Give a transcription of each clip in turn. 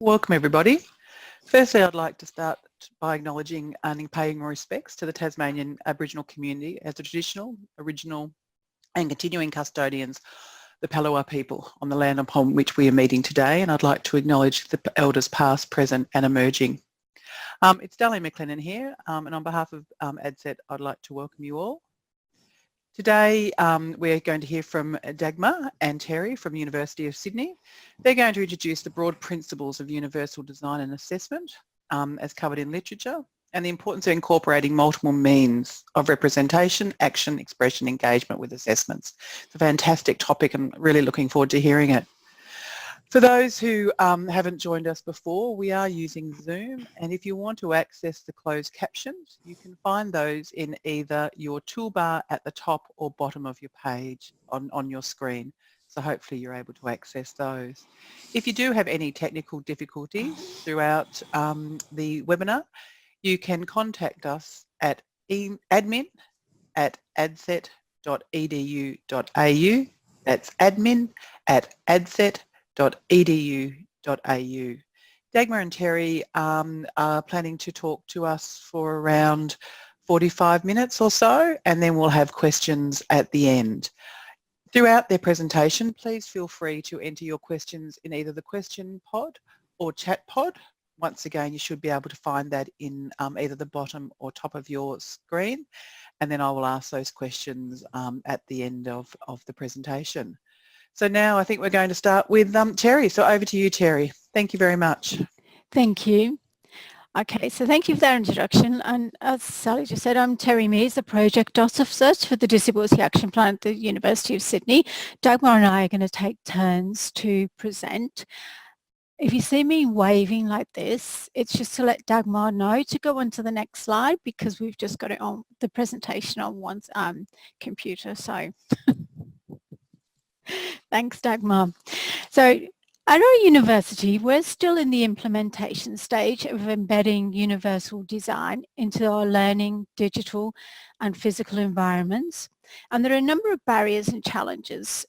Welcome everybody. Firstly, I'd like to start by acknowledging and paying my respects to the Tasmanian Aboriginal community as the traditional, original and continuing custodians, the Palawa people on the land upon which we are meeting today, and I'd like to acknowledge the elders past, present and emerging. It's Darlene McLennan here, and on behalf of ADCET, I'd like to welcome you all. Today we're going to hear from Dagmar and Terri from the University of Sydney. They're going to introduce the broad principles of universal design and assessment as covered in literature, and the importance of incorporating multiple means of representation, action, expression, engagement with assessments. It's a fantastic topic and really looking forward to hearing it. For those who haven't joined us before, we are using Zoom, and if you want to access the closed captions, you can find those in either your toolbar at the top or bottom of your page on your screen. So hopefully you're able to access those. If you do have any technical difficulties throughout the webinar, you can contact us at admin@adcet.edu.au. That's admin@adcet.edu.au. Dagmar and Terri are planning to talk to us for around 45 minutes or so, and then we'll have questions at the end. Throughout their presentation, please feel free to enter your questions in either the question pod or chat pod. Once again, you should be able to find that in either the bottom or top of your screen, and then I will ask those questions at the end of the presentation. So now I think we're going to start with Terri. So over to you, Terri. Thank you very much. Thank you. Okay, so thank you for that introduction. And as Sally just said, I'm Terri Mears, the Project Officer for the Disability Action Plan at the University of Sydney. Dagmar and I are going to take turns to present. If you see me waving like this, it's just to let Dagmar know to go on to the next slide because we've just got it on the presentation on one's computer. So thanks, Dagmar. So at our university, we're still in the implementation stage of embedding universal design into our learning, digital and physical environments. And there are a number of barriers and challenges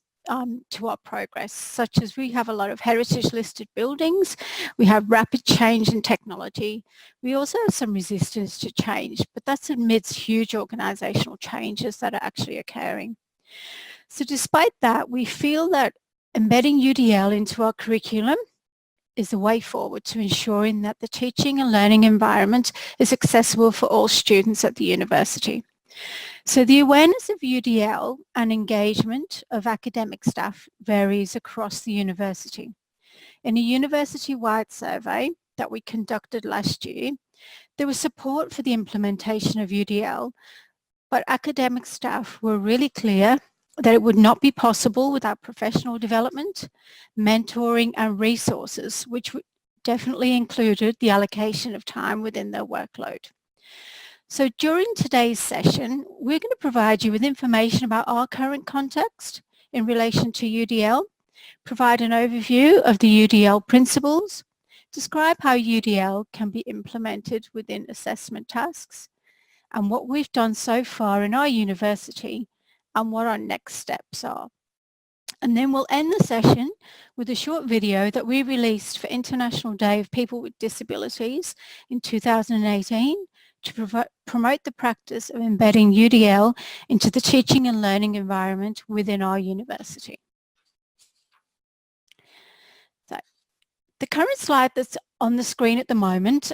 to our progress, such as we have a lot of heritage listed buildings, we have rapid change in technology, we also have some resistance to change, but that's amidst huge organisational changes that are actually occurring. So despite that, we feel that embedding UDL into our curriculum is the way forward to ensuring that the teaching and learning environment is accessible for all students at the university. So the awareness of UDL and engagement of academic staff varies across the university. In a university-wide survey that we conducted last year, there was support for the implementation of UDL, but academic staff were really clear that it would not be possible without professional development, mentoring and resources, which definitely included the allocation of time within their workload. So during today's session, we're going to provide you with information about our current context in relation to UDL, provide an overview of the UDL principles, describe how UDL can be implemented within assessment tasks, and what we've done so far in our university and what our next steps are. And then we'll end the session with a short video that we released for International Day of People with Disabilities in 2018 to promote the practice of embedding UDL into the teaching and learning environment within our university. So, the current slide that's on the screen at the moment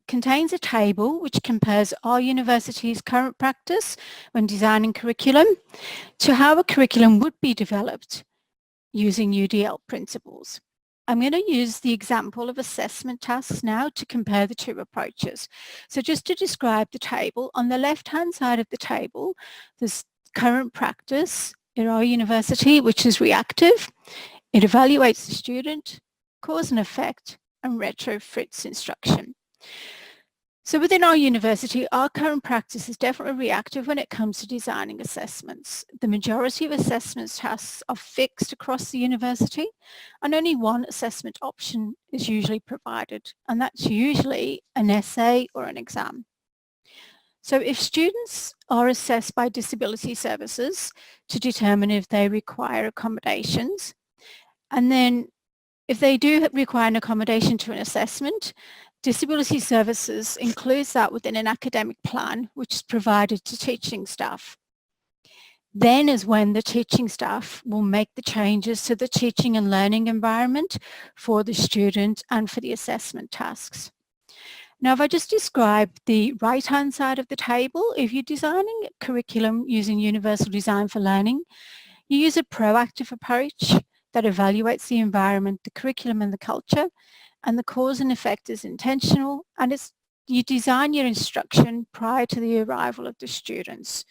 contains a table which compares our university's current practice when designing curriculum to how a curriculum would be developed using UDL principles. I'm going to use the example of assessment tasks now to compare the two approaches. So just to describe the table, on the left-hand side of the table, there's current practice in our university, which is reactive. It evaluates the student, cause and effect, and retrofits instruction. So within our university, our current practice is definitely reactive when it comes to designing assessments. The majority of assessment tasks are fixed across the university, and only one assessment option is usually provided, and that's usually an essay or an exam. So if students are assessed by disability services to determine if they require accommodations, and then If they do require an accommodation to an assessment, Disability Services includes that within an academic plan which is provided to teaching staff. Then is when the teaching staff will make the changes to the teaching and learning environment for the student and for the assessment tasks. Now, if I just describe the right-hand side of the table, if you're designing a curriculum using Universal Design for Learning, you use a proactive approach that evaluates the environment, the curriculum and the culture, and the cause and effect is intentional, and you design your instruction prior to the arrival of the students.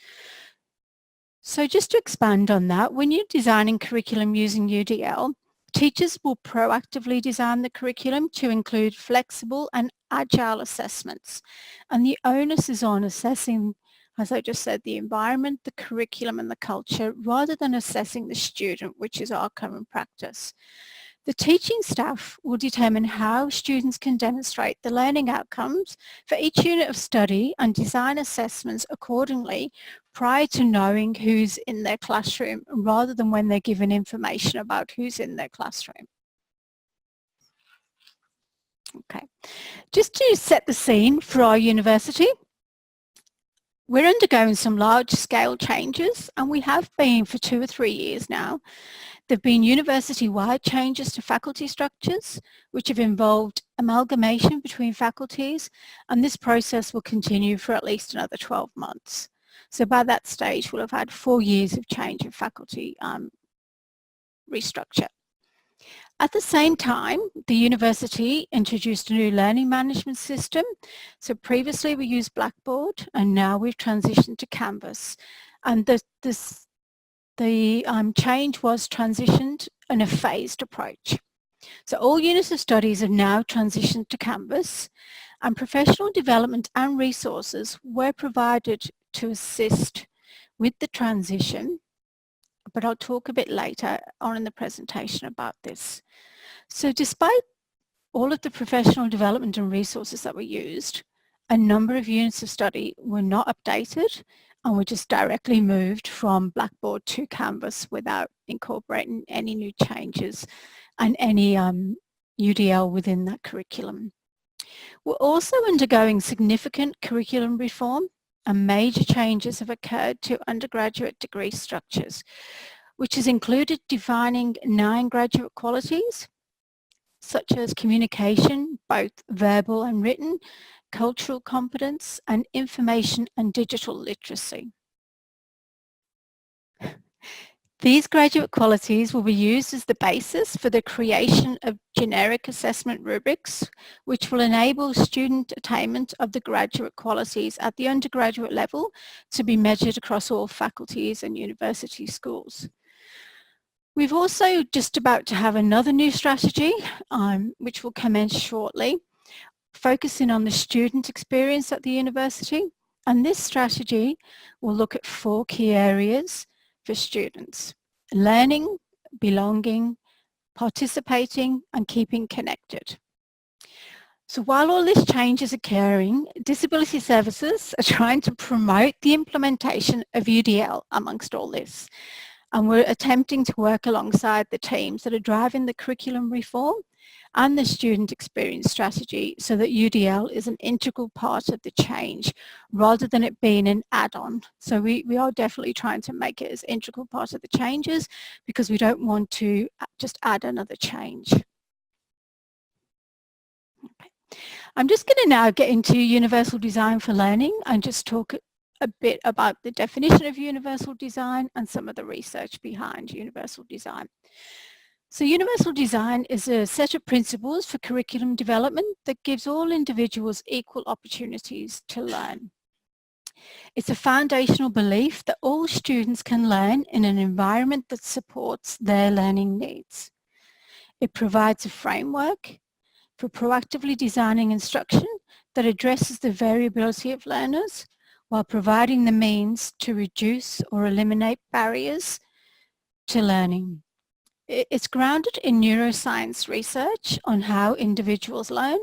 So just to expand on that, when you're designing curriculum using UDL, teachers will proactively design the curriculum to include flexible and agile assessments. And the onus is on assessing, as I just said, the environment, the curriculum and the culture, rather than assessing the student, which is our current practice. The teaching staff will determine how students can demonstrate the learning outcomes for each unit of study and design assessments accordingly prior to knowing who's in their classroom, rather than when they're given information about who's in their classroom. Okay, just to set the scene for our university, we're undergoing some large-scale changes, and we have been for 2 or 3 years now. There have been university-wide changes to faculty structures, which have involved amalgamation between faculties, and this process will continue for at least another 12 months. So by that stage, we'll have had 4 years of change of faculty restructure. At the same time, the university introduced a new learning management system. So previously we used Blackboard, and now we've transitioned to Canvas. And the change was transitioned in a phased approach. So all units of studies have now transitioned to Canvas, and professional development and resources were provided to assist with the transition, but I'll talk a bit later on in the presentation about this. So despite all of the professional development and resources that were used, a number of units of study were not updated and were just directly moved from Blackboard to Canvas without incorporating any new changes and any UDL within that curriculum. We're also undergoing significant curriculum reform, and major changes have occurred to undergraduate degree structures, which has included defining 9 graduate qualities, such as communication, both verbal and written, cultural competence, and information and digital literacy. These graduate qualities will be used as the basis for the creation of generic assessment rubrics, which will enable student attainment of the graduate qualities at the undergraduate level to be measured across all faculties and university schools. We've also just about to have another new strategy, which will commence shortly, focusing on the student experience at the university. And this strategy will look at 4 key areas for students: learning, belonging, participating, and keeping connected. So while all this change is occurring, Disability Services are trying to promote the implementation of UDL amongst all this. And we're attempting to work alongside the teams that are driving the curriculum reform and the student experience strategy, so that UDL is an integral part of the change rather than it being an add-on. So we are definitely trying to make it as integral part of the changes, because we don't want to just add another change. Okay. I'm just going to now get into Universal Design for Learning and just talk a bit about the definition of universal design and some of the research behind universal design. So universal design is a set of principles for curriculum development that gives all individuals equal opportunities to learn. It's a foundational belief that all students can learn in an environment that supports their learning needs. It provides a framework for proactively designing instruction that addresses the variability of learners, while providing the means to reduce or eliminate barriers to learning. It's grounded in neuroscience research on how individuals learn,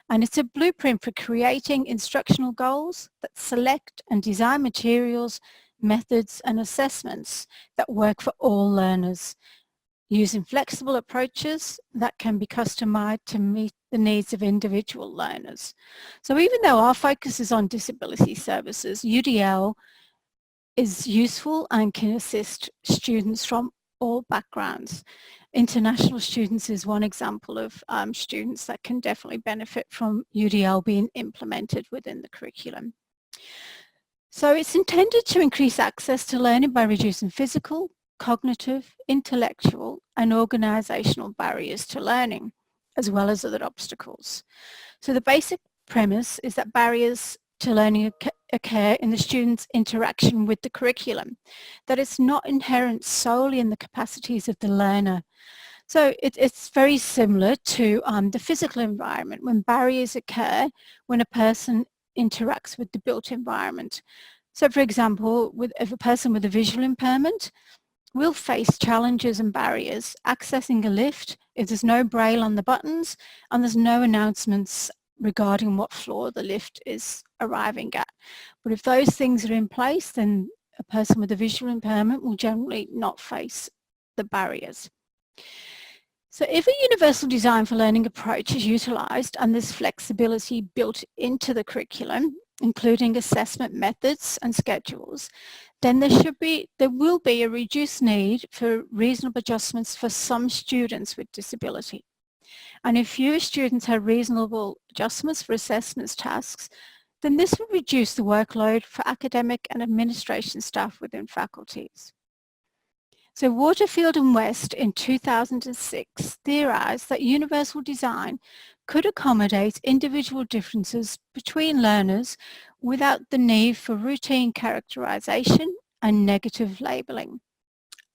and it's a blueprint for creating instructional goals that select and design materials, methods, and assessments that work for all learners. using flexible approaches that can be customized to meet the needs of individual learners. So even though our focus is on disability services, UDL is useful and can assist students from all backgrounds. International students is one example of students that can definitely benefit from UDL being implemented within the curriculum. So it's intended to increase access to learning by reducing physical, cognitive, intellectual and organisational barriers to learning, as well as other obstacles. So the basic premise is that barriers to learning occur in the student's interaction with the curriculum, that it's not inherent solely in the capacities of the learner. So it's very similar to the physical environment, when barriers occur when a person interacts with the built environment. So for example, if a person with a visual impairment will face challenges and barriers accessing a lift if there's no braille on the buttons and there's no announcements regarding what floor the lift is arriving at. But if those things are in place, then a person with a visual impairment will generally not face the barriers. So if a universal design for learning approach is utilised and there's flexibility built into the curriculum, including assessment methods and schedules, then there will be a reduced need for reasonable adjustments for some students with disability. And if fewer students have reasonable adjustments for assessments tasks, then this will reduce the workload for academic and administration staff within faculties. So Waterfield and West in 2006 theorised that universal design could accommodate individual differences between learners without the need for routine characterisation and negative labelling.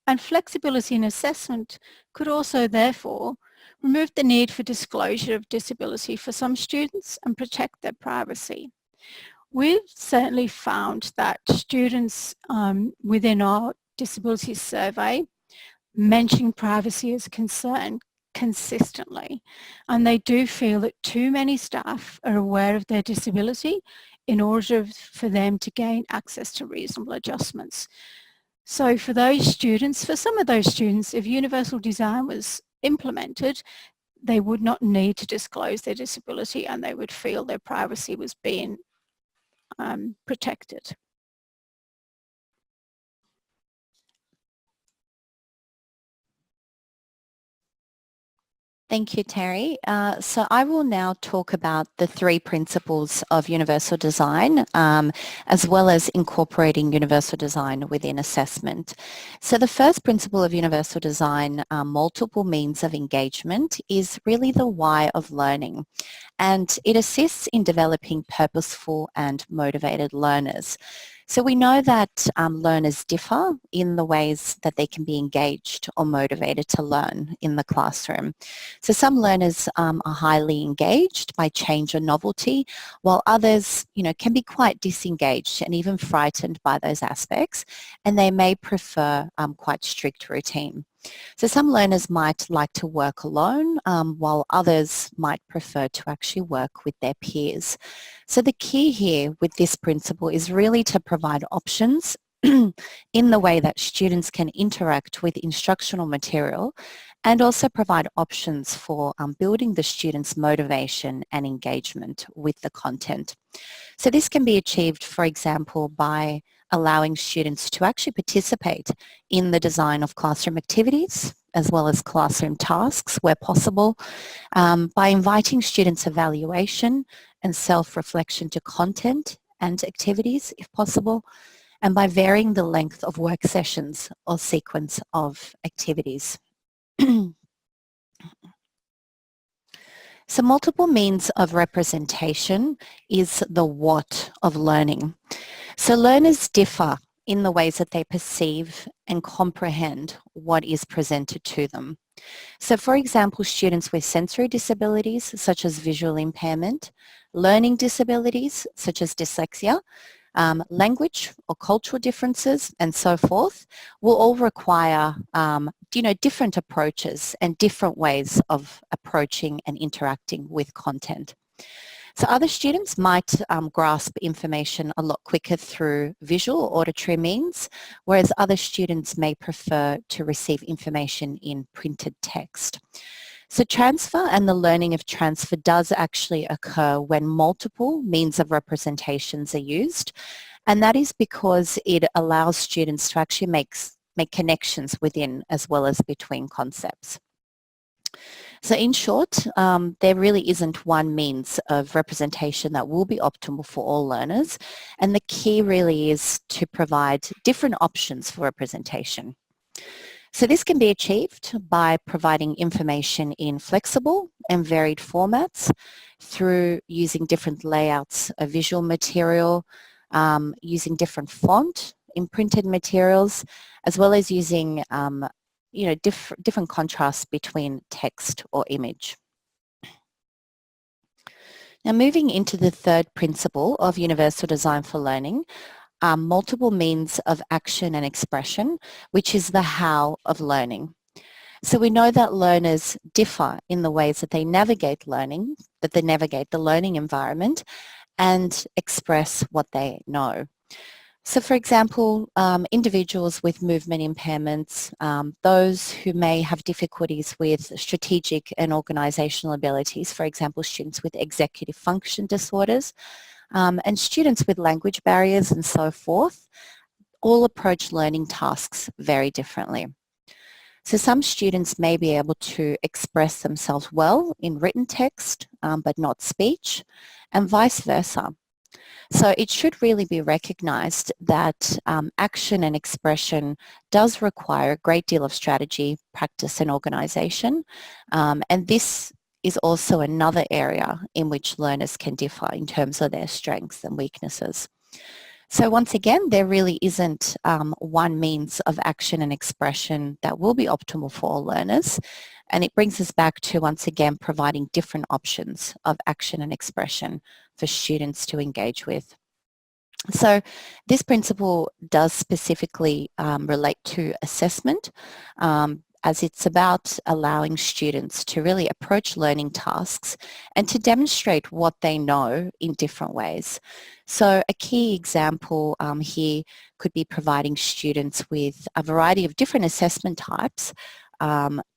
And flexibility in assessment could also therefore remove the need for disclosure of disability for some students and protect their privacy. We've certainly found that students within our disability survey mention privacy as a concern consistently, and they do feel that too many staff are aware of their disability in order for them to gain access to reasonable adjustments. So for some of those students, if universal design was implemented, they would not need to disclose their disability and they would feel their privacy was being protected. Thank you, Terri. So I will now talk about the 3 principles of universal design, as well as incorporating universal design within assessment. So the first principle of universal design, multiple means of engagement, is really the why of learning, and it assists in developing purposeful and motivated learners. So we know that learners differ in the ways that they can be engaged or motivated to learn in the classroom. So some learners are highly engaged by change or novelty, while others, can be quite disengaged and even frightened by those aspects, and they may prefer quite strict routine. So some learners might like to work alone, while others might prefer to actually work with their peers. So the key here with this principle is really to provide options in the way that students can interact with instructional material, and also provide options for building the students' motivation and engagement with the content. So this can be achieved, for example, by allowing students to actually participate in the design of classroom activities as well as classroom tasks where possible, by inviting students' evaluation and self-reflection to content and activities if possible, and by varying the length of work sessions or sequence of activities. So multiple means of representation is the what of learning. So learners differ in the ways that they perceive and comprehend what is presented to them. So for example, students with sensory disabilities such as visual impairment, learning disabilities such as dyslexia, language or cultural differences and so forth will all require different approaches and different ways of approaching and interacting with content. So other students might grasp information a lot quicker through visual or auditory means, whereas other students may prefer to receive information in printed text. So transfer and the learning of transfer does actually occur when multiple means of representations are used, and that is because it allows students to actually make connections within as well as between concepts. So in short, there really isn't one means of representation that will be optimal for all learners, and the key really is to provide different options for representation. So this can be achieved by providing information in flexible and varied formats through using different layouts of visual material, using different font in printed materials, as well as using different contrasts between text or image. Now moving into the third principle of universal design for learning, multiple means of action and expression, which is the how of learning. So we know that learners differ in the ways that they navigate learning, that they navigate the learning environment and express what they know. So for example, individuals with movement impairments, those who may have difficulties with strategic and organisational abilities, for example, students with executive function disorders, and students with language barriers and so forth, all approach learning tasks very differently. So some students may be able to express themselves well in written text, but not speech, and vice versa. So it should really be recognised that action and expression does require a great deal of strategy, practice and organisation, and this is also another area in which learners can differ in terms of their strengths and weaknesses. So once again, there really isn't one means of action and expression that will be optimal for all learners, and it brings us back to once again providing different options of action and expression for students to engage with. So this principle does specifically relate to assessment, as it's about allowing students to really approach learning tasks and to demonstrate what they know in different ways. So a key example here could be providing students with a variety of different assessment types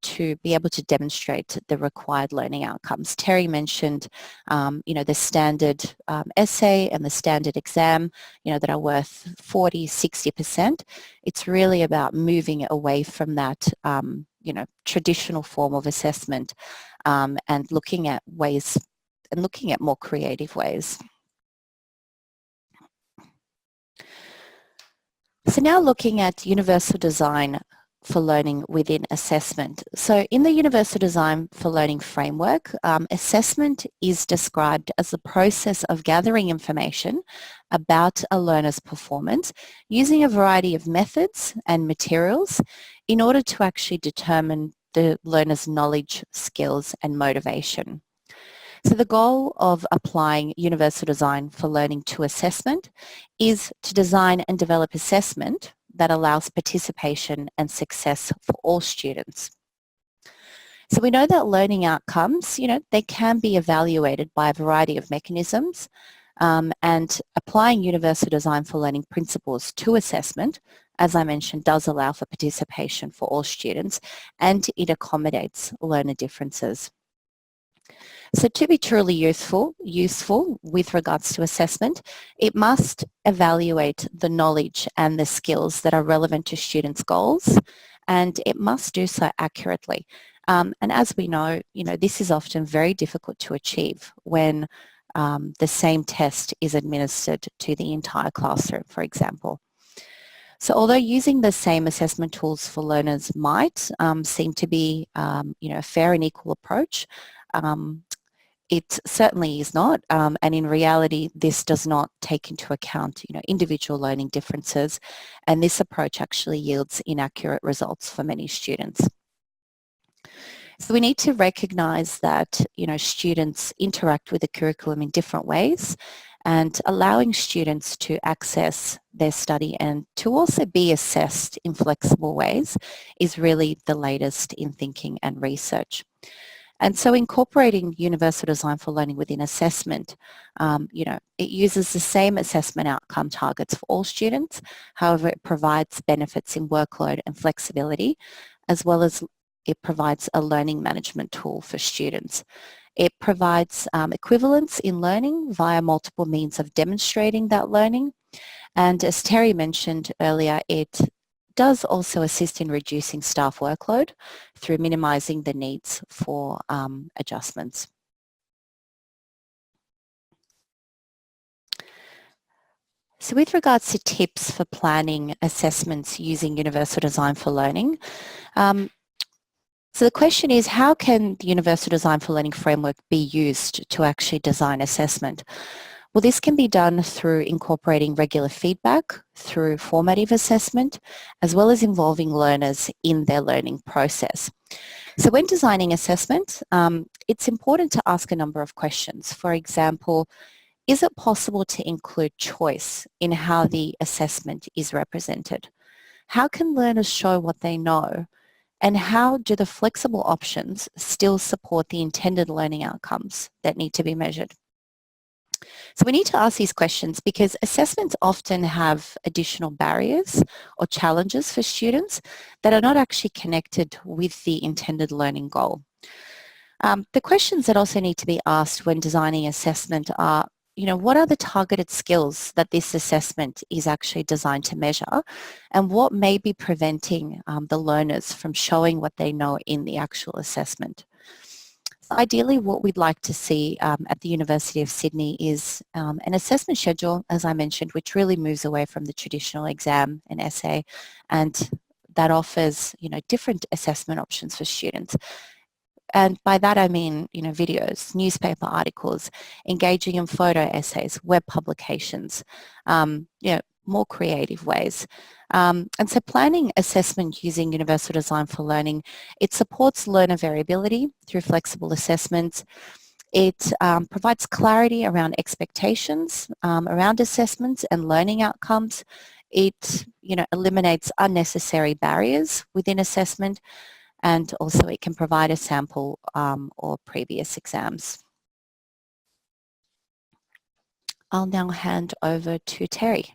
to be able to demonstrate the required learning outcomes. Terri mentioned, the standard essay and the standard exam, that are worth 40, 60%. It's really about moving away from that, traditional form of assessment and looking at ways and looking at more creative ways. So now looking at universal design for learning within assessment. So in the Universal Design for Learning framework, assessment is described as the process of gathering information about a learner's performance using a variety of methods and materials in order to actually determine the learner's knowledge, skills and motivation. So the goal of applying universal design for learning to assessment is to design and develop assessment that allows participation and success for all students. So we know that learning outcomes, they can be evaluated by a variety of mechanisms, and applying universal design for learning principles to assessment, as I mentioned, does allow for participation for all students and it accommodates learner differences. So to be truly useful with regards to assessment, it must evaluate the knowledge and the skills that are relevant to students' goals, and it must do so accurately. And as we know, this is often very difficult to achieve when the same test is administered to the entire classroom, for example. So although using the same assessment tools for learners might seem to be a fair and equal approach, it certainly is not, and in reality this does not take into account individual learning differences, and this approach actually yields inaccurate results for many students. So we need to recognise that students interact with the curriculum in different ways, and allowing students to access their study and to also be assessed in flexible ways is really the latest in thinking and research. And so incorporating universal design for learning within assessment, it uses the same assessment outcome targets for all students. However, it provides benefits in workload and flexibility, as well as it provides a learning management tool for students. It provides equivalence in learning via multiple means of demonstrating that learning. And as Terry mentioned earlier, it does also assist in reducing staff workload through minimising the needs for adjustments. So with regards to tips for planning assessments using universal design for learning, so the question is, how can the universal design for learning framework be used to actually design assessment? Well, this can be done through incorporating regular feedback, through formative assessment, as well as involving learners in their learning process. So when designing assessment, it's important to ask a number of questions. For example, is it possible to include choice in how the assessment is represented? How can learners show what they know? And how do the flexible options still support the intended learning outcomes that need to be measured? So we need to ask these questions because assessments often have additional barriers or challenges for students that are not actually connected with the intended learning goal. The questions that also need to be asked when designing assessment are, what are the targeted skills that this assessment is actually designed to measure, and what may be preventing the learners from showing what they know in the actual assessment? So ideally, what we'd like to see at the University of Sydney is an assessment schedule, as I mentioned, which really moves away from the traditional exam and essay, and that offers, different assessment options for students. And by that I mean, videos, newspaper articles, engaging in photo essays, web publications, more creative ways. And so planning assessment using universal design for learning, it supports learner variability through flexible assessments. It provides clarity around expectations, around assessments and learning outcomes. It, eliminates unnecessary barriers within assessment, and also it can provide a sample or previous exams. I'll now hand over to Terri.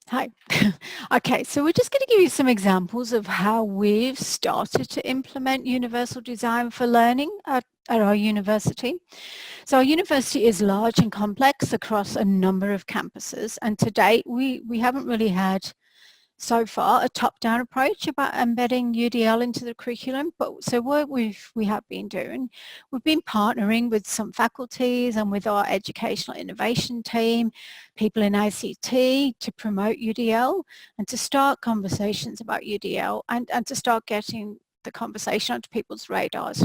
Hi. Okay, so we're just going to give you some examples of how we've started to implement universal design for learning at our university. So our university is large and complex across a number of campuses, and to date we haven't really had so far a top-down approach about embedding UDL into the curriculum, but so what we have been doing, we've been partnering with some faculties and with our educational innovation team, people in ADCET, to promote UDL and to start conversations about UDL and to start getting the conversation onto people's radars.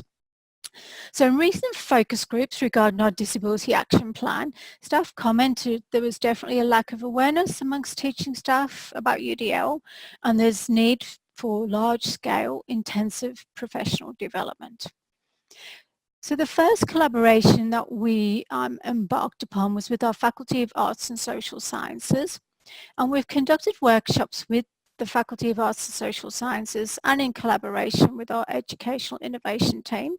So in recent focus groups regarding our disability action plan, staff commented there was definitely a lack of awareness amongst teaching staff about UDL, and there's need for large-scale intensive professional development. So the first collaboration that we embarked upon was with our Faculty of Arts and Social Sciences, and we've conducted workshops with the Faculty of Arts and Social Sciences and in collaboration with our educational innovation team.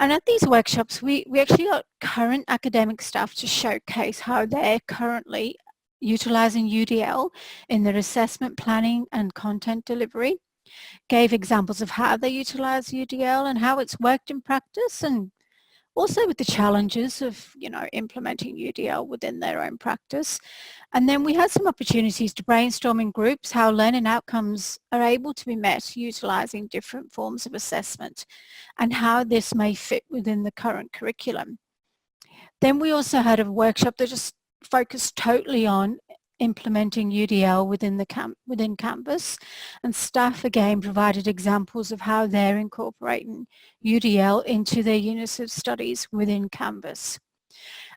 And at these workshops, we actually got current academic staff to showcase how they're currently utilising UDL in their assessment planning and content delivery, gave examples of how they utilise UDL and how it's worked in practice, and also with the challenges of, implementing UDL within their own practice. And then we had some opportunities to brainstorm in groups how learning outcomes are able to be met utilising different forms of assessment and how this may fit within the current curriculum. Then we also had a workshop that just focused totally on implementing UDL within campus, and staff again provided examples of how they're incorporating UDL into their units of studies within Canvas.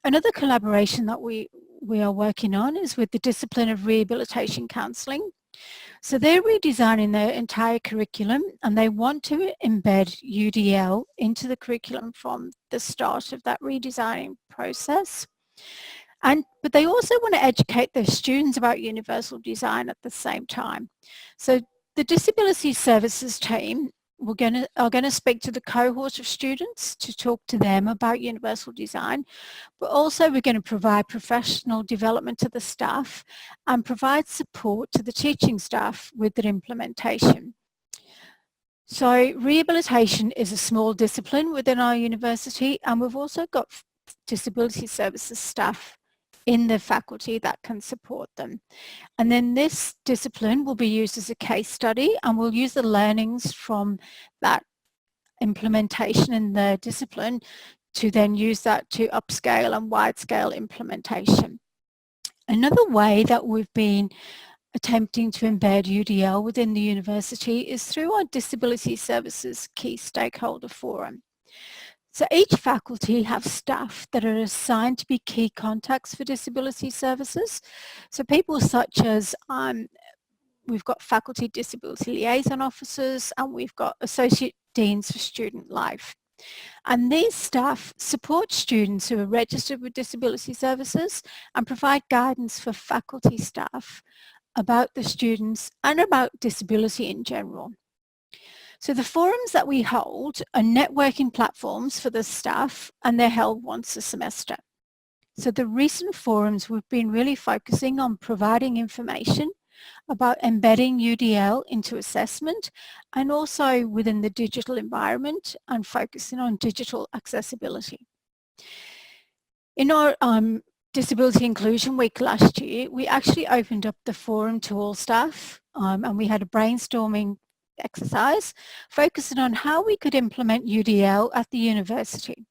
Another collaboration that we are working on is with the discipline of rehabilitation counselling. So they're redesigning their entire curriculum and they want to embed UDL into the curriculum from the start of that redesigning process. But they also want to educate their students about universal design at the same time. So the Disability Services team are going to speak to the cohort of students to talk to them about universal design, but also we're going to provide professional development to the staff and provide support to the teaching staff with their implementation. So rehabilitation is a small discipline within our university, and we've also got disability services staff in the faculty that can support them. And then this discipline will be used as a case study, and we'll use the learnings from that implementation in the discipline to then use that to upscale and wide-scale implementation. Another way that we've been attempting to embed UDL within the university is through our Disability Services Key Stakeholder Forum. So each faculty have staff that are assigned to be key contacts for disability services. So people such as, we've got faculty disability liaison officers, and we've got associate deans for student life. And these staff support students who are registered with disability services and provide guidance for faculty staff about the students and about disability in general. So the forums that we hold are networking platforms for the staff, and they're held once a semester. So the recent forums we've been really focusing on providing information about embedding UDL into assessment and also within the digital environment and focusing on digital accessibility. In our Disability Inclusion Week last year, we actually opened up the forum to all staff, and we had a brainstorming exercise focusing on how we could implement UDL at the university.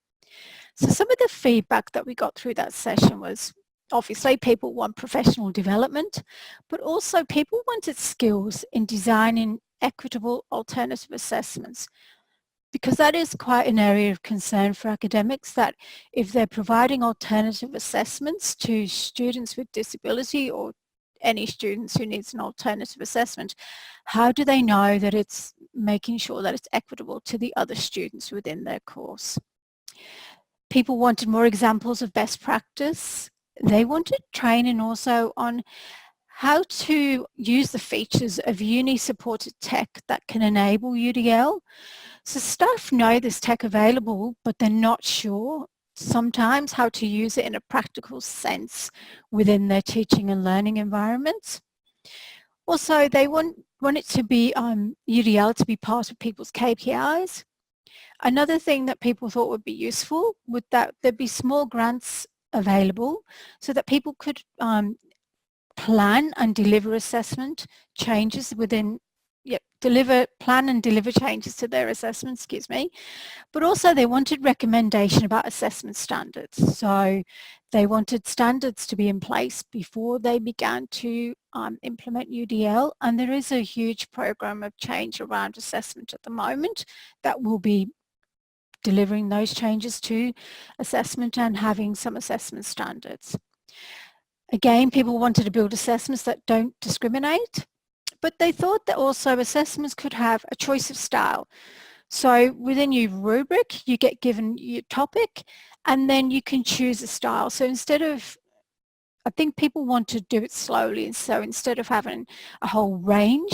So some of the feedback that we got through that session was, obviously people want professional development, but also people wanted skills in designing equitable alternative assessments, because that is quite an area of concern for academics, that if they're providing alternative assessments to students with disability or any students who needs an alternative assessment, how do they know that it's making sure that it's equitable to the other students within their course? People wanted more examples of best practice. They wanted training also on how to use the features of uni-supported tech that can enable UDL. So staff know there's tech available, but they're not sure sometimes how to use it in a practical sense within their teaching and learning environments. Also, they want it to be UDL to be part of people's KPIs. Another thing that people thought would be useful would that there'd be small grants available so that people could plan and deliver assessment changes within, plan and deliver changes to their assessment, but also they wanted recommendation about assessment standards. So they wanted standards to be in place before they began to implement UDL, and there is a huge program of change around assessment at the moment that will be delivering those changes to assessment and having some assessment standards. Again, people wanted to build assessments that don't discriminate, but they thought that also assessments could have a choice of style. So within your rubric, you get given your topic, and then you can choose a style. So instead of, I think people want to do it slowly, and so instead of having a whole range,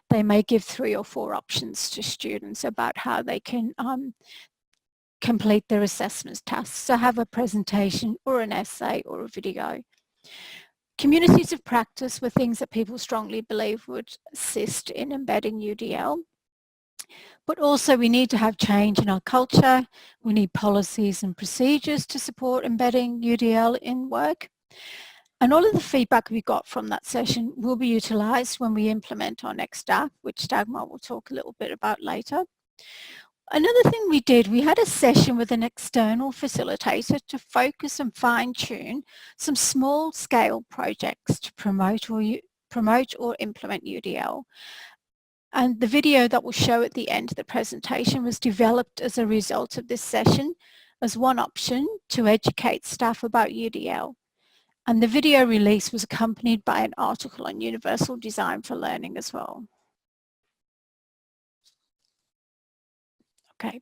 they may give 3 or 4 options to students about how they can complete their assessment tasks. So have a presentation or an essay or a video. Communities of practice were things that people strongly believe would assist in embedding UDL. But also we need to have change in our culture. We need policies and procedures to support embedding UDL in work. And all of the feedback we got from that session will be utilised when we implement our next step, which Dagmar will talk a little bit about later. Another thing we did, we had a session with an external facilitator to focus and fine-tune some small-scale projects to promote or implement UDL. And the video that we'll show at the end of the presentation was developed as a result of this session as one option to educate staff about UDL. And the video release was accompanied by an article on universal design for learning as well. Okay.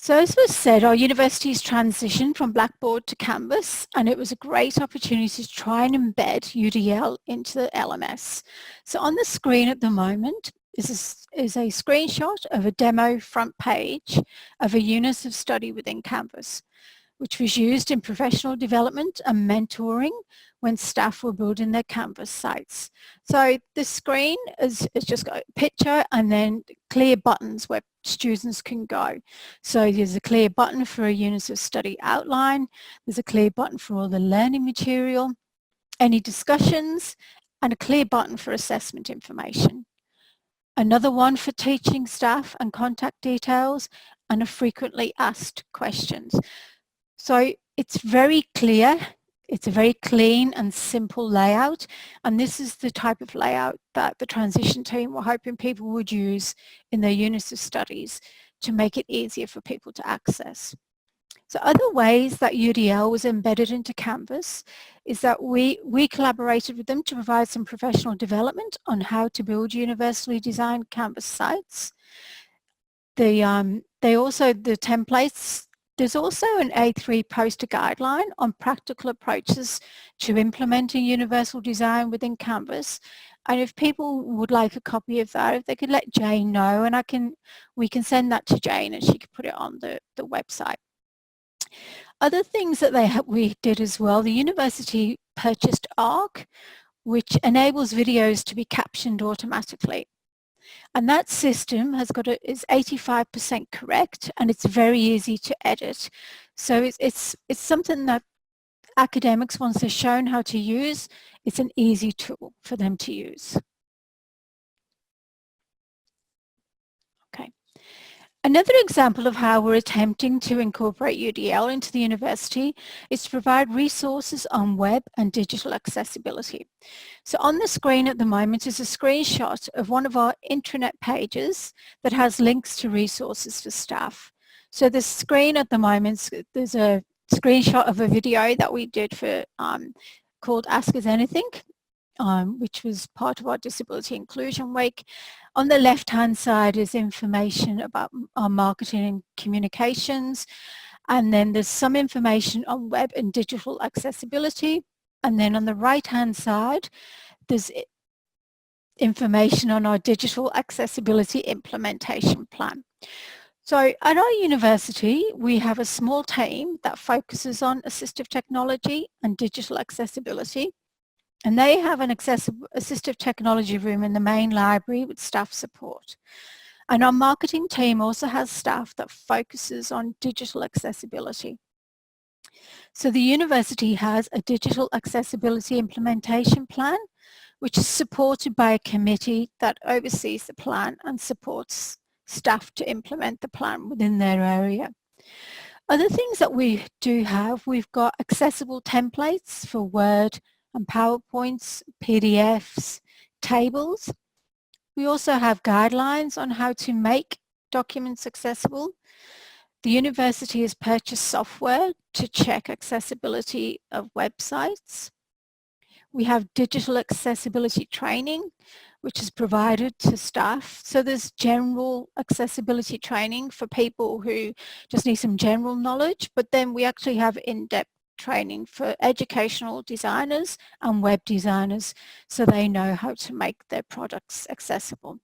So as was said, our university's transitioned from Blackboard to Canvas, and it was a great opportunity to try and embed UDL into the LMS. So on the screen at the moment is a screenshot of a demo front page of a unit of study within Canvas, which was used in professional development and mentoring when staff were building their Canvas sites. So the screen is just got a picture and then clear buttons where students can go. So there's a clear button for a unit of study outline, there's a clear button for all the learning material, any discussions, and a clear button for assessment information. Another one for teaching staff and contact details, and a frequently asked questions. So it's very clear, it's a very clean and simple layout, and this is the type of layout that the transition team were hoping people would use in their units of studies to make it easier for people to access. So other ways that UDL was embedded into Canvas is that we collaborated with them to provide some professional development on how to build universally designed Canvas sites. The templates. There's also an A3 poster guideline on practical approaches to implementing universal design within Canvas. And if people would like a copy of that, if they could let Jane know, and we can send that to Jane and she could put it on the website. Other things that we did as well, the university purchased ARC, which enables videos to be captioned automatically. And that system is 85% correct, and it's very easy to edit. So it's something that academics, once they're shown how to use, it's an easy tool for them to use. Okay. Another example of how we're attempting to incorporate UDL into the university is to provide resources on web and digital accessibility. So on the screen at the moment is a screenshot of one of our intranet pages that has links to resources for staff. So the screen at the moment, there's a screenshot of a video that we did for called Ask Us Anything, which was part of our Disability Inclusion Week. On the left-hand side is information about our marketing and communications, and then there's some information on web and digital accessibility, and then on the right-hand side there's information on our digital accessibility implementation plan. So at our university, we have a small team that focuses on assistive technology and digital accessibility. And they have an assistive technology room in the main library with staff support. And our marketing team also has staff that focuses on digital accessibility. So the university has a digital accessibility implementation plan, which is supported by a committee that oversees the plan and supports staff to implement the plan within their area. Other things that we do have, we've got accessible templates for Word and PowerPoints, PDFs, tables. We also have guidelines on how to make documents accessible. The university has purchased software to check accessibility of websites. We have digital accessibility training, which is provided to staff. So there's general accessibility training for people who just need some general knowledge, but then we actually have in-depth training for educational designers and web designers so they know how to make their products accessible.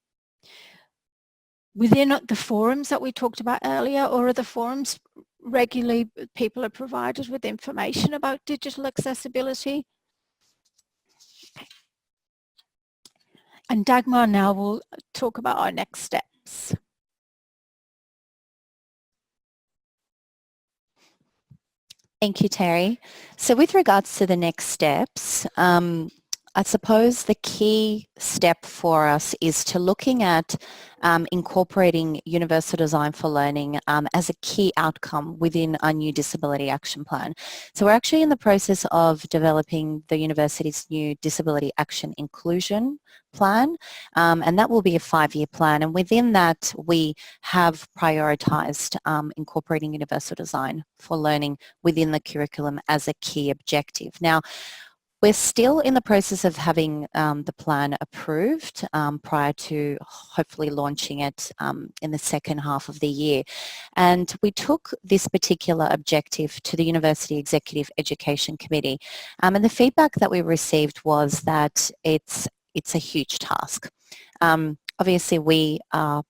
Within the forums that we talked about earlier, or other forums, regularly people are provided with information about digital accessibility. Okay. And Dagmar now will talk about our next steps. Thank you, Terry. So with regards to the next steps, I suppose the key step for us is to looking at incorporating universal design for learning as a key outcome within our new disability action plan. So we're actually in the process of developing the university's new disability action inclusion plan, and that will be a 5-year plan, and within that we have prioritized incorporating universal design for learning within the curriculum as a key objective. Now, We're still in the process of having the plan approved prior to hopefully launching it in the second half of the year. And we took this particular objective to the University Executive Education Committee. And the feedback that we received was that it's a huge task. Obviously, we are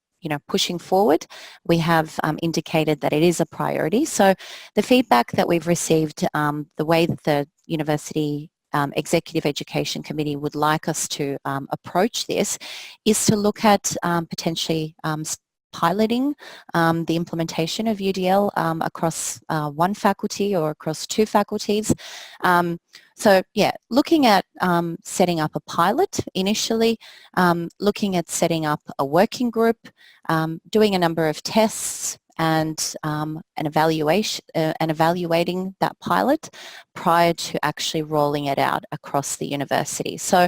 pushing forward. We have indicated that it is a priority. So the feedback that we've received, the way that the University Executive Education Committee would like us to approach this is to look at potentially piloting the implementation of UDL across one faculty or across two faculties. So yeah, looking at setting up a pilot initially, looking at setting up a working group, doing a number of tests and evaluating that pilot prior to actually rolling it out across the university. So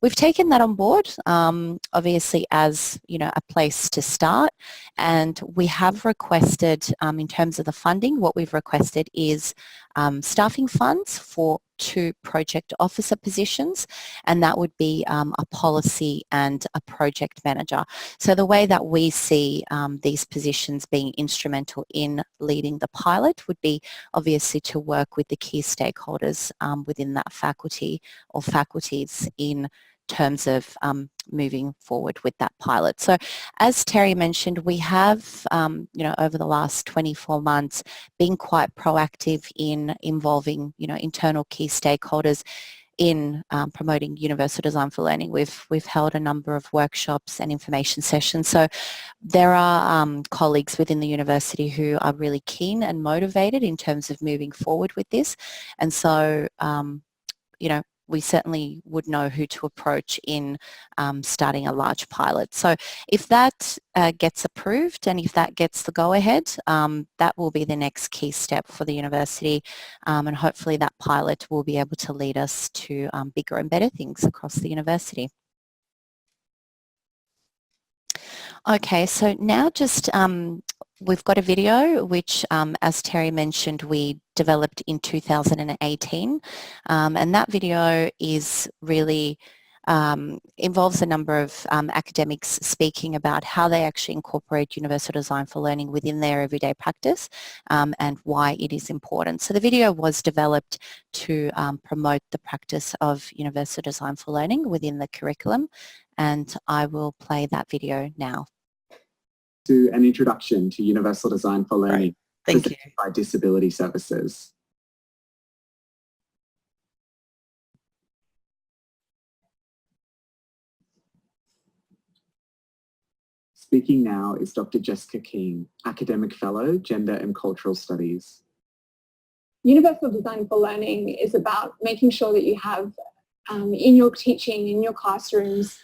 we've taken that on board, obviously as a place to start, and we have requested, in terms of the funding, what we've requested is staffing funds for 2 project officer positions, and that would be a policy and a project manager. So the way that we see these positions being instrumental in leading the pilot would be obviously to work with the key stakeholders within that faculty or faculties in terms of moving forward with that pilot. So as Terri mentioned, we have, over the last 24 months been quite proactive in involving, internal key stakeholders in promoting universal design for learning. We've held a number of workshops and information sessions. So there are colleagues within the university who are really keen and motivated in terms of moving forward with this. And so, we certainly would know who to approach in starting a large pilot. So if that gets approved and if that gets the go-ahead, that will be the next key step for the university, and hopefully that pilot will be able to lead us to bigger and better things across the university. Okay, so now just we've got a video which, as Terri mentioned, we developed in 2018, and that video is really involves a number of academics speaking about how they actually incorporate universal design for learning within their everyday practice and why it is important. So the video was developed to promote the practice of universal design for learning within the curriculum, and I will play that video now. To an introduction to universal design for learning. Thank you. By Disability Services. Speaking now is Dr. Jessica King, Academic Fellow, Gender and Cultural Studies. Universal design for learning is about making sure that you have in your teaching, in your classrooms,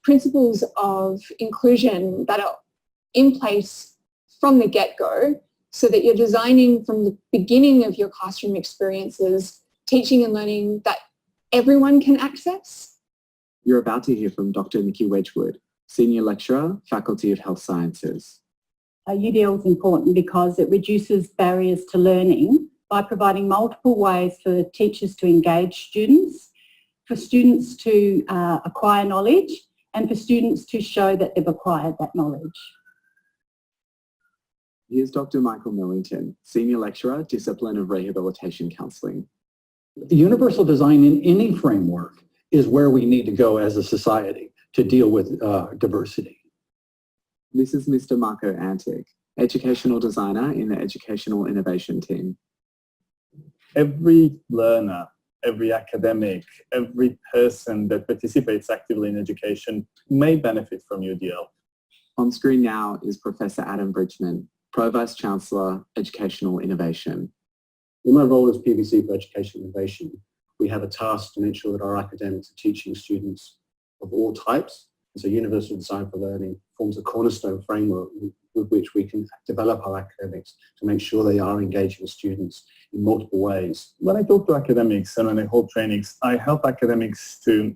principles of inclusion that are in place from the get-go, so that you're designing from the beginning of your classroom experiences, teaching and learning that everyone can access. You're about to hear from Dr. Nikki Wedgwood, Senior Lecturer, Faculty of Health Sciences. UDL is important because it reduces barriers to learning by providing multiple ways for teachers to engage students, for students to acquire knowledge, and for students to show that they've acquired that knowledge. Here's Dr. Michael Millington, Senior Lecturer, Discipline of Rehabilitation Counselling. Universal design in any framework is where we need to go as a society to deal with diversity. This is Mr. Marco Antic, Educational Designer in the Educational Innovation Team. Every learner, every academic, every person that participates actively in education may benefit from UDL. On screen now is Professor Adam Bridgman, Pro-Vice Chancellor, Educational Innovation. In my role as PVC for Education Innovation, we have a task to make sure that our academics are teaching students of all types. And so universal design for learning forms a cornerstone framework with which we can develop our academics to make sure they are engaging students in multiple ways. When I talk to academics and when I hold trainings, I help academics to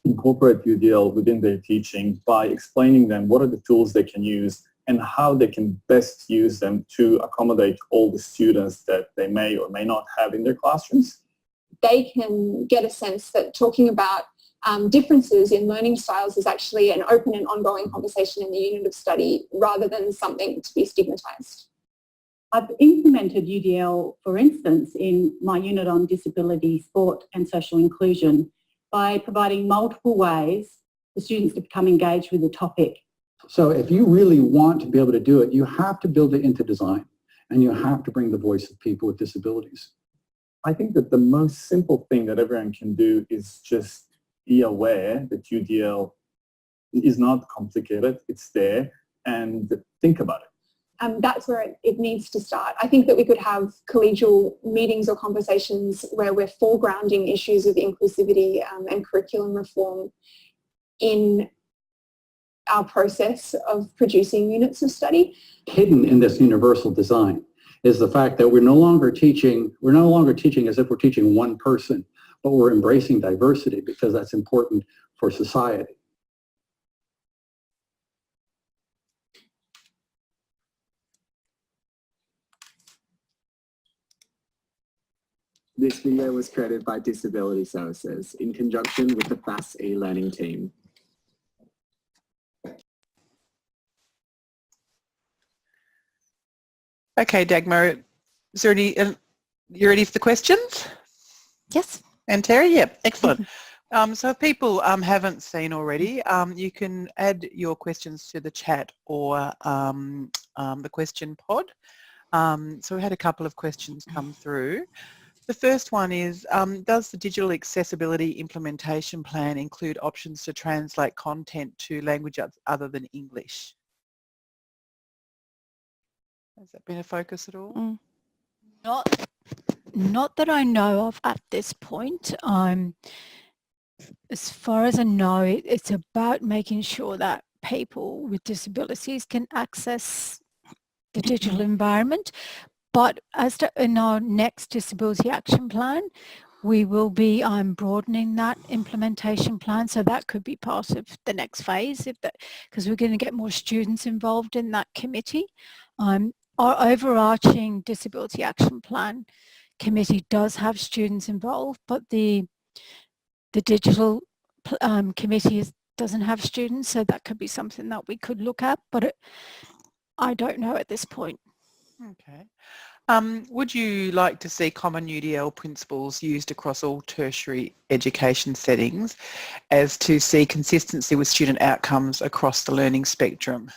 incorporate UDL within their teaching by explaining them what are the tools they can use and how they can best use them to accommodate all the students that they may or may not have in their classrooms. they can get a sense that talking about differences in learning styles is actually an open and ongoing conversation in the unit of study rather than something to be stigmatised. I've implemented UDL, for instance, in my unit on disability, sport and social inclusion by providing multiple ways for students to become engaged with the topic. So if you really want to be able to do it, you have to build it into design, and you have to bring the voice of people with disabilities. I think that the most simple thing that everyone can do is just be aware that UDL is not complicated, it's there, and think about it. That's where it needs to start. I think that we could have collegial meetings or conversations where we're foregrounding issues of inclusivity and curriculum reform in our process of producing units of study. Hidden in this universal design is the fact that we're no longer teaching as if we're teaching one person, but we're embracing diversity because that's important for society. This video was created by Disability Services in conjunction with the FAS e-learning team. Okay, Dagmar, is there any, you ready for the questions? Yes. And Terri? Yeah, excellent. So if people haven't seen already, you can add your questions to the chat or the question pod. So we had a couple of questions come through. The first one is, does the digital accessibility implementation plan include options to translate content to language other than English? Has that been a focus at all? Not that I know of at this point. As far as I know, it's about making sure that people with disabilities can access the digital environment. But as to in our next disability action plan, we will be broadening that implementation plan, so that could be part of the next phase, because we're going to get more students involved in that committee. Our overarching disability action plan committee does have students involved, but the digital committee doesn't have students, so that could be something that we could look at, but I don't know at this point. Okay. Would you like to see common UDL principles used across all tertiary education settings as to see consistency with student outcomes across the learning spectrum?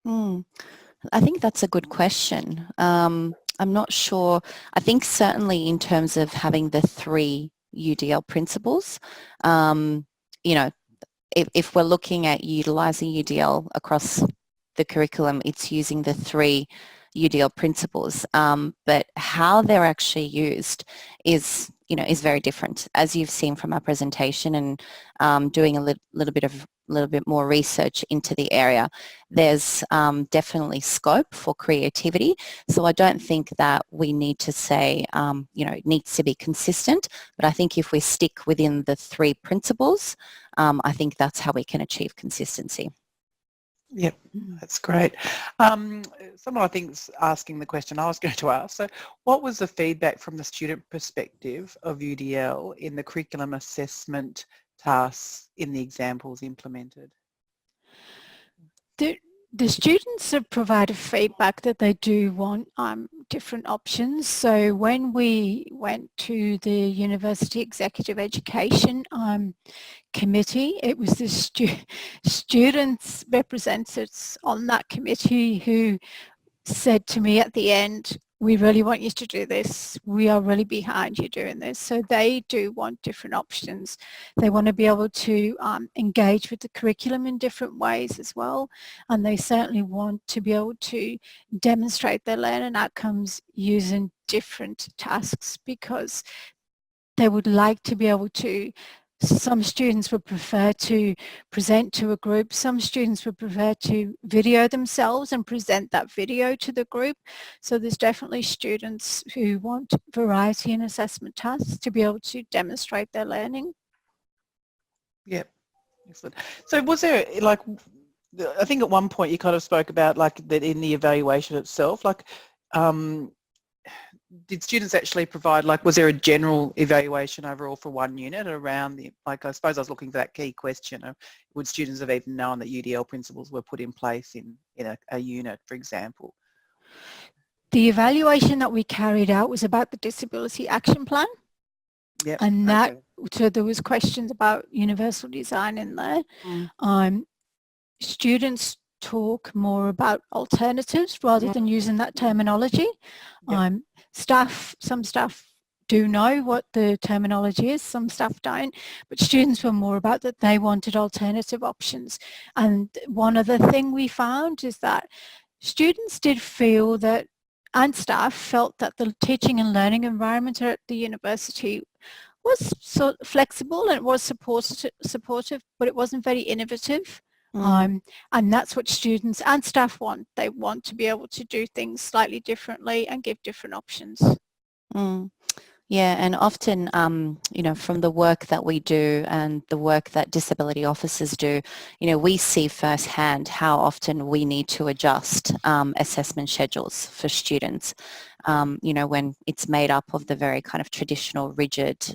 I think that's a good question. I'm not sure. I think certainly in terms of having the 3 UDL principles, you know, if we're looking at utilising UDL across the curriculum, it's using the 3 UDL principles, but how they're actually used is very different, as you've seen from our presentation and doing a little bit more research into the area. There's definitely scope for creativity, so I don't think that we need to say it needs to be consistent, but I think if we stick within the 3 principles, I think that's how we can achieve consistency. Yep, that's great. Someone I think is asking the question I was going to ask. So what was the feedback from the student perspective of UDL in the curriculum assessment tasks in the examples implemented? The students have provided feedback that they do want different options. So when we went to the University Executive Education Committee, it was the students representatives on that committee who said to me at the end, we really want you to do this. We are really behind you doing this. So they do want different options. They want to be able to engage with the curriculum in different ways as well. And they certainly want to be able to demonstrate their learning outcomes using different tasks, because they would like to be able to. Some students would prefer to present to a group. Some students would prefer to video themselves and present that video to the group. So there's definitely students who want variety in assessment tasks to be able to demonstrate their learning. Yep, excellent. So was there, like, I think at one point you kind of spoke about like that in the evaluation itself, like did students actually provide, like, was there a general evaluation overall for one unit around the, like, I suppose I was looking for that key question of would students have even known that UDL principles were put in place in a unit, for example? The evaluation that we carried out was about the Disability Action Plan. Yep. And that, okay. so there was questions about universal design in there. Students talk more about alternatives rather than using that terminology. Yep. Some staff do know what the terminology is, some staff don't, but students were more about that they wanted alternative options. And one other thing we found is that students did feel that, and staff felt that the teaching and learning environment at the university was sort of flexible and it was supportive, but it wasn't very innovative. And that's what students and staff want. They want to be able to do things slightly differently and give different options. Yeah, and often, you know, from the work that we do and the work that disability officers do, you know, we see firsthand how often we need to adjust assessment schedules for students. You know, when it's made up of the very kind of traditional, rigid,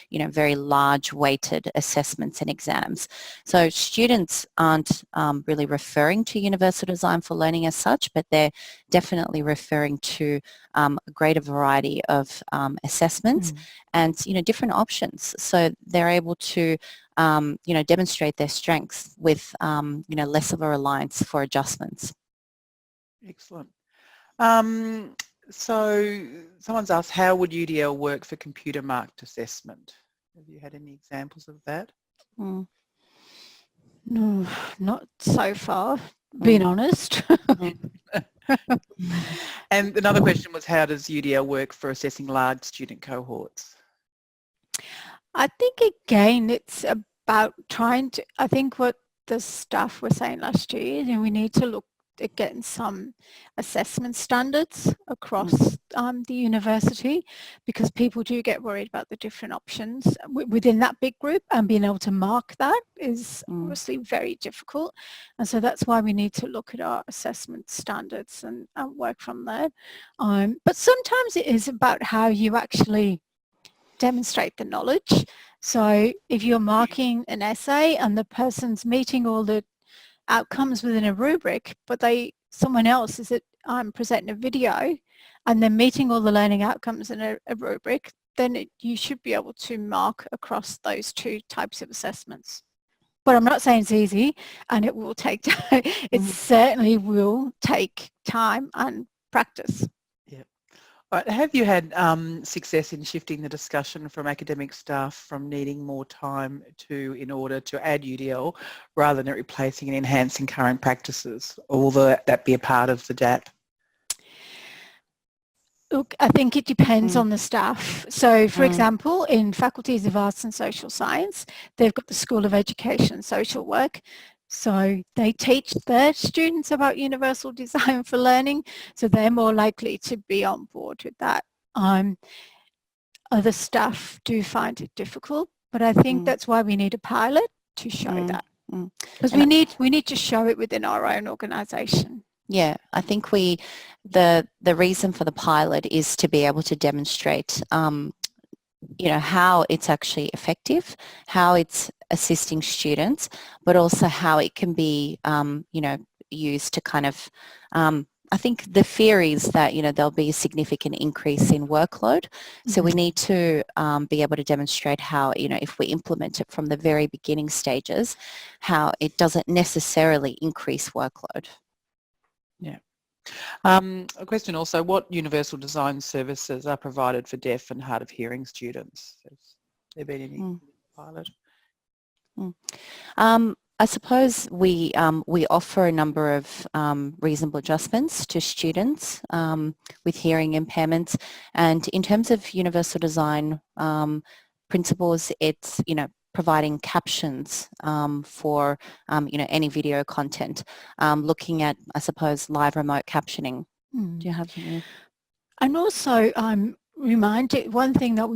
you know, very large weighted assessments and exams. So students aren't really referring to universal design for learning as such, but they're definitely referring to a greater variety of assessments and, you know, different options. So they're able to, you know, demonstrate their strengths with, you know, less of a reliance for adjustments. Excellent. So someone's asked, how would UDL work for computer marked assessment? Have you had any examples of that? No, not so far, being honest. And another question was, how does UDL work for assessing large student cohorts? I think, again, it's about trying to, I think what the staff were saying last year, and we need to look at getting some assessment standards across the university, because people do get worried about the different options within that big group, and being able to mark that is obviously very difficult. And so that's why we need to look at our assessment standards and work from there. But sometimes it is about how you actually demonstrate the knowledge. So if you're marking an essay and the person's meeting all the outcomes within a rubric, but someone else is presenting a video and they're meeting all the learning outcomes in a rubric, then you should be able to mark across those two types of assessments. But I'm not saying it's easy, and it will take time. It certainly will take time and practice. Right. Have you had success in shifting the discussion from academic staff from needing more time in order to add UDL rather than replacing and enhancing current practices, or will that be a part of the DAP? Look, I think it depends on the staff. So, for example, in faculties of arts and social science, they've got the School of Education and Social Work. So they teach their students about universal design for learning, so they're more likely to be on board with that. Other staff do find it difficult, but I think that's why we need a pilot to show that. Because we need to show it within our own organisation. Yeah, I think the reason for the pilot is to be able to demonstrate you know, how it's actually effective, how it's assisting students, but also how it can be, you know, used to kind of, I think the fear is that, you know, there'll be a significant increase in workload. So we need to be able to demonstrate how, you know, if we implement it from the very beginning stages, how it doesn't necessarily increase workload. Yeah. A question also, what universal design services are provided for deaf and hard of hearing students? Has there been any pilot? I suppose we offer a number of reasonable adjustments to students with hearing impairments, and in terms of universal design principles, it's, you know, providing captions for, you know, any video content, looking at, I suppose, live remote captioning. Do you have any? And also, reminded, one thing that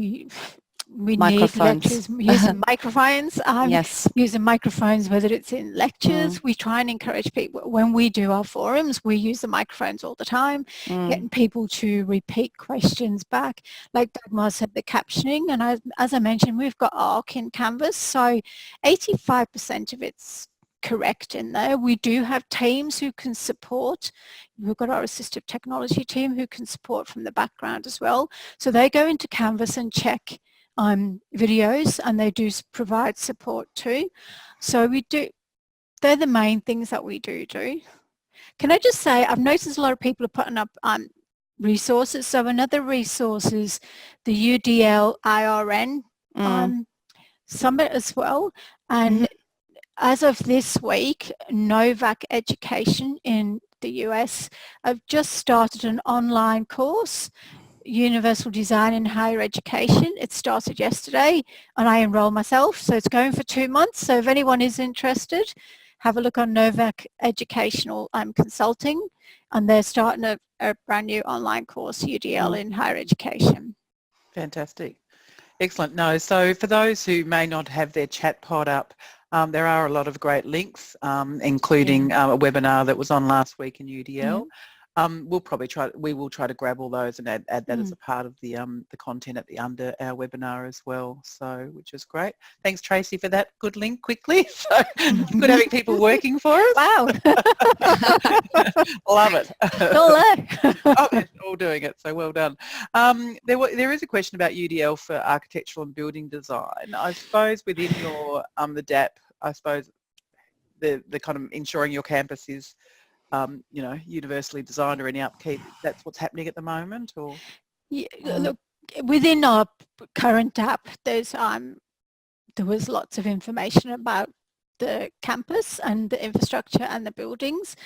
we Microphones. need lectures using microphones. Yes. Using microphones, whether it's in lectures, we try and encourage people. When we do our forums, we use the microphones all the time, getting people to repeat questions back. Like Dagmar said, the captioning, and as I mentioned, we've got ARC in Canvas, so 85% of it's correct in there. We do have teams who can support. We've got our assistive technology team who can support from the background as well. So they go into Canvas and check videos, and they do provide support too. So they're the main things that we do. Can I just say, I've noticed a lot of people are putting up resources. So another resource is the UDL IRN Summit as well. And as of this week, Novak Education in the US have just started an online course, Universal Design in Higher Education. It started yesterday and I enrolled myself, so it's going for 2 months. So if anyone is interested, have a look on Novak Educational Consulting, and they're starting a brand new online course, UDL in Higher Education. Fantastic. Excellent. No, so for those who may not have their chat pod up, there are a lot of great links, including a webinar that was on last week in UDL. We will try to grab all those and add that as a part of the content under our webinar as well. So, which is great. Thanks, Tracy, for that good link quickly. So good having people working for us. Wow. Love it. All doing it. So well done. There is a question about UDL for architectural and building design. I suppose within your the DAP, I suppose the kind of ensuring your campus is universally designed or any upkeep, that's what's happening at the moment? Or look, within our current app, there was lots of information about the campus and the infrastructure and the buildings,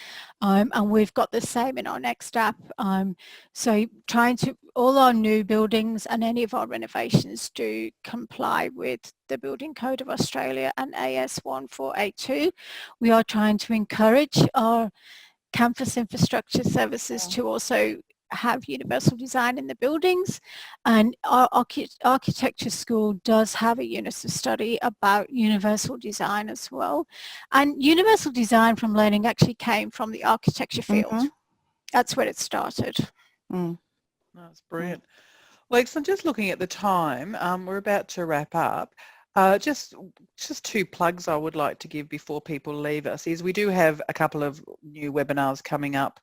and we've got the same in our next app. So all our new buildings and any of our renovations do comply with the Building Code of Australia and AS 1482. We are trying to encourage our campus infrastructure services to also have universal design in the buildings, and our architecture school does have a unit of study about universal design as well. And universal design from learning actually came from the architecture field. That's where it started. That's brilliant. Well, excellent. Just looking at the time, we're about to wrap up. Just 2 plugs I would like to give before people leave us is we do have a couple of new webinars coming up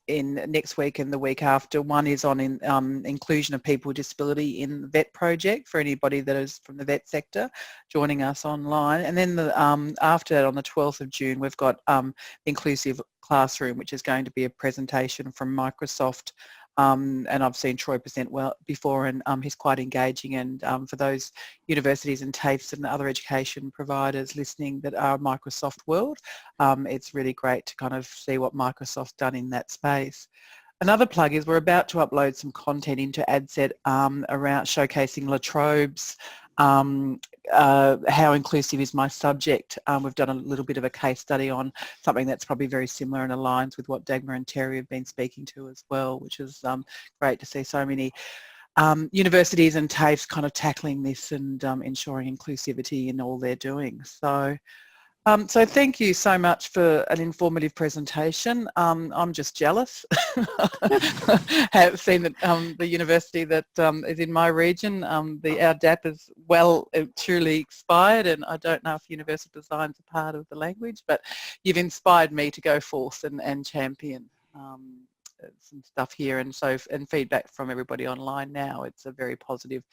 in next week and the week after. One is on inclusion of people with disability in the VET project for anybody that is from the VET sector joining us online. And then after that, on the 12th of June, we've got Inclusive Classroom, which is going to be a presentation from Microsoft. And I've seen Troy present well before, and he's quite engaging. And for those universities and TAFEs and other education providers listening that are Microsoft world, it's really great to kind of see what Microsoft's done in that space. Another plug is we're about to upload some content into ADCET around showcasing La Trobe's How Inclusive is My Subject. We've done a little bit of a case study on something that's probably very similar and aligns with what Dagmar and Terri have been speaking to as well, which is great to see so many universities and TAFEs kind of tackling this and ensuring inclusivity in all they're doing. So thank you so much for an informative presentation. I'm just jealous. Have seen that the university that is in my region, our DAP is truly expired, and I don't know if universal design's a part of the language, but you've inspired me to go forth and champion some stuff here, and feedback from everybody online now. It's a very positive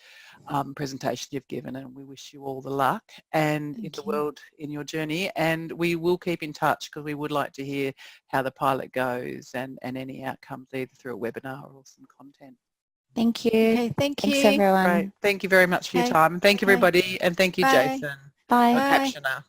presentation you've given, and we wish you all the luck and in the world in your journey, and we will keep in touch because we would like to hear how the pilot goes and any outcomes either through a webinar or some content. Thank you. Okay, thanks everyone. Great. Thank you very much for your time. Thank you everybody, and thank you, Bye. Jason, Bye. our captioner.